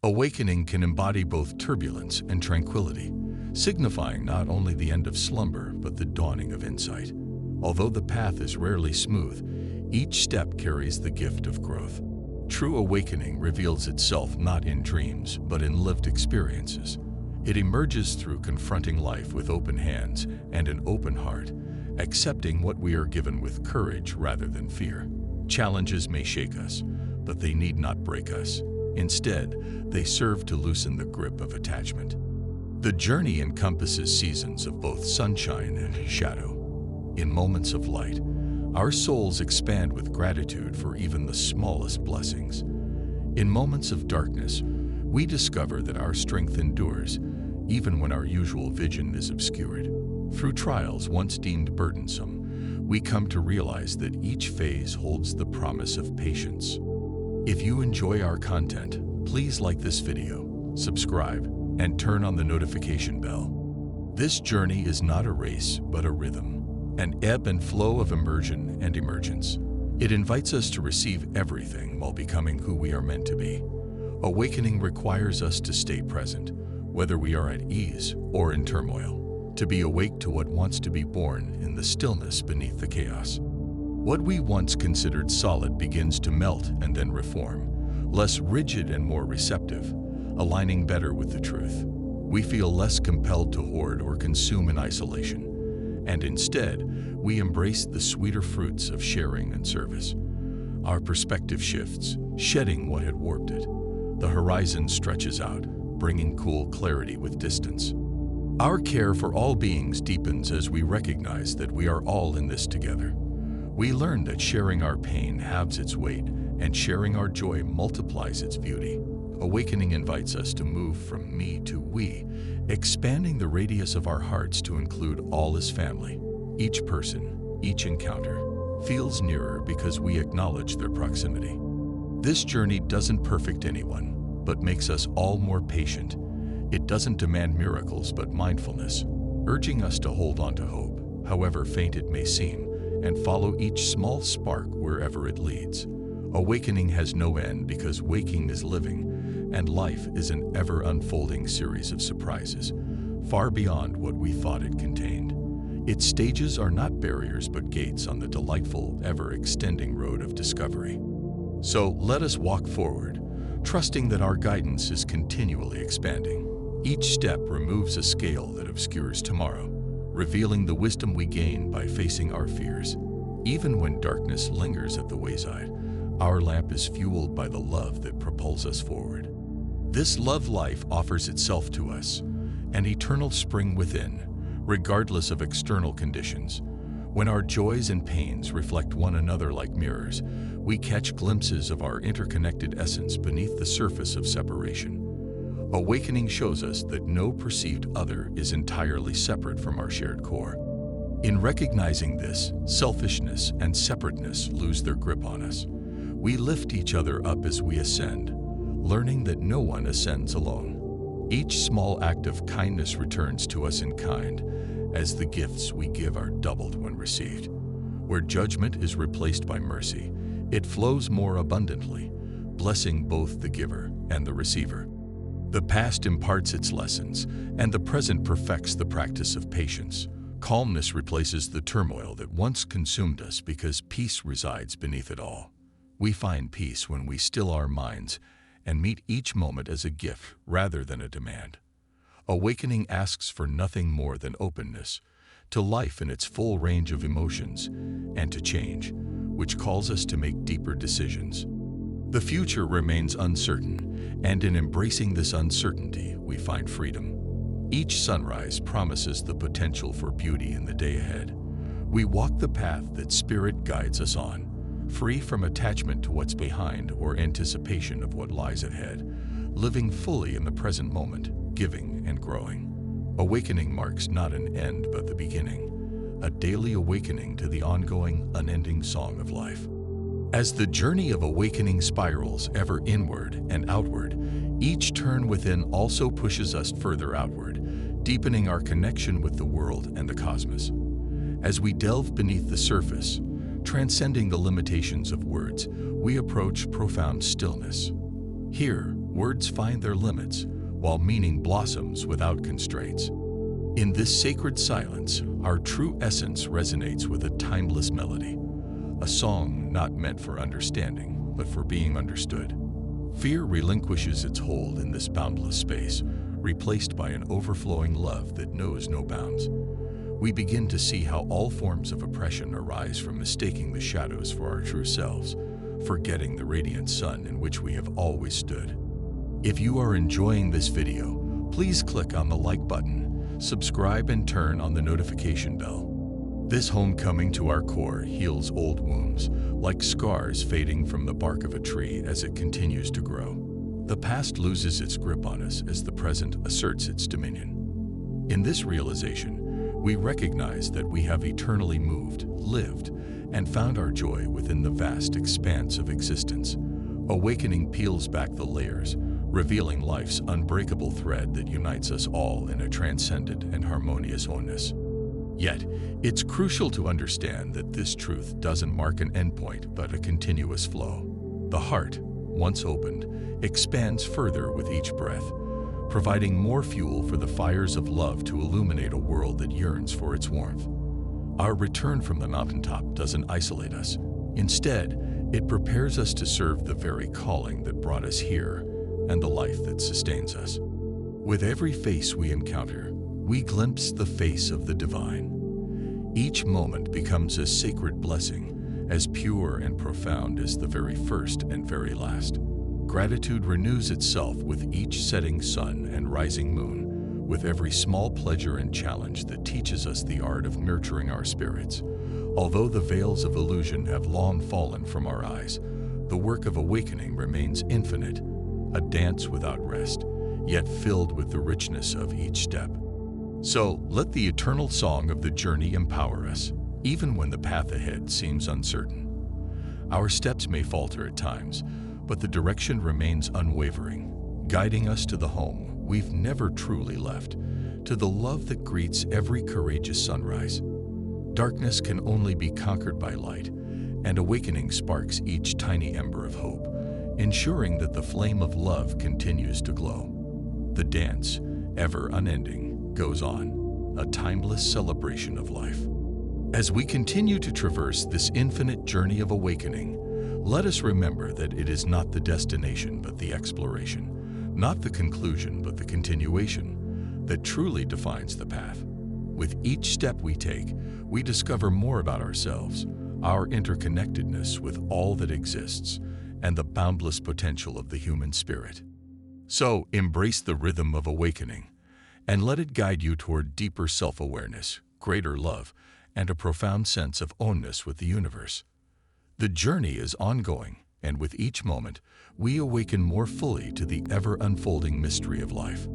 Awakening can embody both turbulence and tranquility, signifying not only the end of slumber but the dawning of insight. Although the path is rarely smooth, each step carries the gift of growth. True awakening reveals itself not in dreams but in lived experiences. It emerges through confronting life with open hands and an open heart, accepting what we are given with courage rather than fear. Challenges may shake us, but they need not break us. Instead, they serve to loosen the grip of attachment. The journey encompasses seasons of both sunshine and shadow. In moments of light, our souls expand with gratitude for even the smallest blessings. In moments of darkness, we discover that our strength endures, even when our usual vision is obscured. Through trials once deemed burdensome, we come to realize that each phase holds the promise of patience. If you enjoy our content, please like this video, subscribe, and turn on the notification bell. This journey is not a race, but a rhythm, an ebb and flow of immersion and emergence. It invites us to receive everything while becoming who we are meant to be. Awakening requires us to stay present, whether we are at ease or in turmoil, to be awake to what wants to be born in the stillness beneath the chaos. What we once considered solid begins to melt and then reform, less rigid and more receptive, aligning better with the truth. We feel less compelled to hoard or consume in isolation, and instead, we embrace the sweeter fruits of sharing and service. Our perspective shifts, shedding what had warped it. The horizon stretches out, bringing cool clarity with distance. Our care for all beings deepens as we recognize that we are all in this together. We learn that sharing our pain halves its weight, and sharing our joy multiplies its beauty. Awakening invites us to move from me to we, expanding the radius of our hearts to include all as family. Each person, each encounter, feels nearer because we acknowledge their proximity. This journey doesn't perfect anyone, but makes us all more patient. It doesn't demand miracles but mindfulness, urging us to hold on to hope, however faint it may seem, and follow each small spark wherever it leads. Awakening has no end because waking is living, and life is an ever-unfolding series of surprises, far beyond what we thought it contained. Its stages are not barriers but gates on the delightful, ever-extending road of discovery. So let us walk forward, trusting that our guidance is continually expanding. Each step removes a scale that obscures tomorrow, revealing the wisdom we gain by facing our fears. Even when darkness lingers at the wayside, our lamp is fueled by the love that propels us forward. This love life offers itself to us, an eternal spring within, regardless of external conditions. When our joys and pains reflect one another like mirrors, we catch glimpses of our interconnected essence beneath the surface of separation. Awakening shows us that no perceived other is entirely separate from our shared core. In recognizing this, selfishness and separateness lose their grip on us. We lift each other up as we ascend, learning that no one ascends alone. Each small act of kindness returns to us in kind, as the gifts we give are doubled when received. Where judgment is replaced by mercy, it flows more abundantly, blessing both the giver and the receiver. The past imparts its lessons, and the present perfects the practice of patience. Calmness replaces the turmoil that once consumed us because peace resides beneath it all. We find peace when we still our minds and meet each moment as a gift rather than a demand. Awakening asks for nothing more than openness to life in its full range of emotions and to change, which calls us to make deeper decisions. The future remains uncertain, and in embracing this uncertainty, we find freedom. Each sunrise promises the potential for beauty in the day ahead. We walk the path that Spirit guides us on, free from attachment to what's behind or anticipation of what lies ahead, living fully in the present moment, giving and growing. Awakening marks not an end but the beginning, a daily awakening to the ongoing, unending song of life. As the journey of awakening spirals ever inward and outward, each turn within also pushes us further outward, deepening our connection with the world and the cosmos. As we delve beneath the surface, transcending the limitations of words, we approach profound stillness. Here, words find their limits, while meaning blossoms without constraints. In this sacred silence, our true essence resonates with a timeless melody, a song not meant for understanding, but for being understood. Fear relinquishes its hold in this boundless space, replaced by an overflowing love that knows no bounds. We begin to see how all forms of oppression arise from mistaking the shadows for our true selves, forgetting the radiant sun in which we have always stood. If you are enjoying this video, please click on the like button, subscribe, and turn on the notification bell. This homecoming to our core heals old wounds, like scars fading from the bark of a tree as it continues to grow. The past loses its grip on us as the present asserts its dominion. In this realization, we recognize that we have eternally moved, lived, and found our joy within the vast expanse of existence. Awakening peels back the layers, revealing life's unbreakable thread that unites us all in a transcendent and harmonious oneness. Yet, it's crucial to understand that this truth doesn't mark an endpoint but a continuous flow. The heart, once opened, expands further with each breath, providing more fuel for the fires of love to illuminate a world that yearns for its warmth. Our return from the mountaintop doesn't isolate us. Instead, it prepares us to serve the very calling that brought us here and the life that sustains us. With every face we encounter, we glimpse the face of the divine. Each moment becomes a sacred blessing, as pure and profound as the very first and very last. Gratitude renews itself with each setting sun and rising moon, with every small pleasure and challenge that teaches us the art of nurturing our spirits. Although the veils of illusion have long fallen from our eyes, the work of awakening remains infinite, a dance without rest, yet filled with the richness of each step. So, let the eternal song of the journey empower us, even when the path ahead seems uncertain. Our steps may falter at times, but the direction remains unwavering, guiding us to the home we've never truly left, to the love that greets every courageous sunrise. Darkness can only be conquered by light, and awakening sparks each tiny ember of hope, ensuring that the flame of love continues to glow. The dance, ever unending, goes on, a timeless celebration of life. As we continue to traverse this infinite journey of awakening, let us remember that it is not the destination but the exploration, not the conclusion but the continuation, that truly defines the path. With each step we take, we discover more about ourselves, our interconnectedness with all that exists, and the boundless potential of the human spirit. So, embrace the rhythm of awakening, and let it guide you toward deeper self-awareness, greater love, and a profound sense of oneness with the universe. The journey is ongoing, and with each moment, we awaken more fully to the ever-unfolding mystery of life.